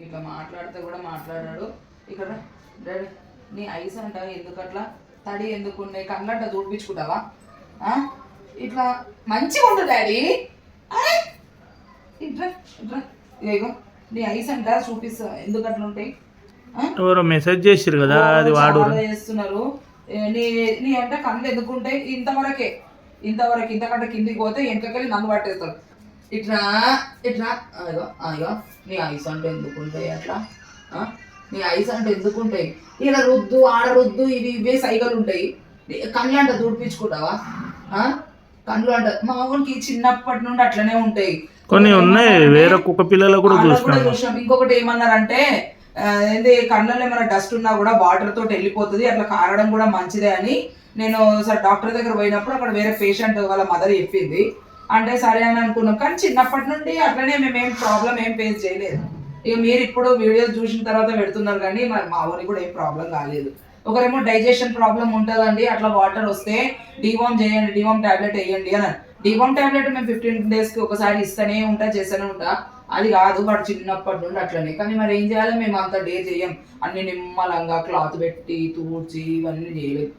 ఇట్లా మాట్లాడితే కూడా మాట్లాడాడు. ఇక్కడ డాడీ నీ ఐస్ అంట ఎందుకు అట్లా తడి ఎందుకు ఉన్నాయి, కళ్ళంట చూపించుకుంటావా? ఇట్లా మంచిగా ఉండు డాడీ. ఇట్లా ఇట్లా ఇగో నీ ఐస్ అంట చూపిస్తా ఎందుకు అట్లా ఉంటాయి. ఎవరో మెసేజ్ చేసిరు కదా, అది వాడు చేస్తున్నారు. నీ నీ అంటే కళ్ళు ఎందుకుంటాయి ఇంతవరకే, ఇంతకంటే కిందికి పోతే ఎంతకెళ్ళి నన్ను పట్టేస్తారు. ఇట్లా ఇట్లా అయ్యో అయ్యో నీ ఐస్ అంటే ఎందుకుంటాయి అట్లా? నీ ఐస్ అంటే ఎందుకుంటాయి? ఇలా రుద్దు ఆడ రుద్దు ఇవి ఇవే సైకిల్ ఉంటాయి. కళ్ళు అంట తుడిపించుకుంటావా? కళ్ళు అంట మా ఊరికి చిన్నప్పటి నుండి అట్లనే ఉంటాయి. కొన్ని ఉన్నాయి, వేరే కుక్క పిల్లలు కూడా చూసినాం. ఇంకొకటి ఏమన్నారంటే ఏంటి కళ్ళల్లో ఏమైనా డస్ట్ ఉన్నా కూడా వాటర్ తోటి వెళ్ళిపోతుంది, అట్లా కారడం కూడా మంచిదే అని. నేను సార్ డాక్టర్ దగ్గర పోయినప్పుడు అక్కడ వేరే పేషెంట్ వాళ్ళ మదర్ చెప్పింది. అంటే సరే అని అనుకున్నాం, కానీ చిన్నప్పటి నుండి అట్లనే మేమేం ప్రాబ్లం ఏం ఫేస్ చేయలేదు. ఇక మీరు ఇప్పుడు వీడియోస్ చూసిన తర్వాత పెడుతున్నారు, కానీ మరి మా ఊరికి కూడా ఏం ప్రాబ్లం కాలేదు. ఒకరేమో డైజెషన్ ప్రాబ్లం ఉంటుందండి, అట్లా వాటర్ వస్తే డివామ్ చేయండి, డివామ్ టాబ్లెట్ వేయండి అని. డివామ్ టాబ్లెట్ మేము 15 daysకి ఒకసారి ఇస్తూనే ఉంటా, చేస్తూనే ఉంటా. అది కాదు వాడు చిన్నప్పటి నుండి అట్లనే. కానీ మరి ఏం చేయాలి, మేము అంత డే చేయం, అన్ని నిమ్మలంగా క్లాత్ పెట్టి తూడ్చి ఇవన్నీ చేయలేదు.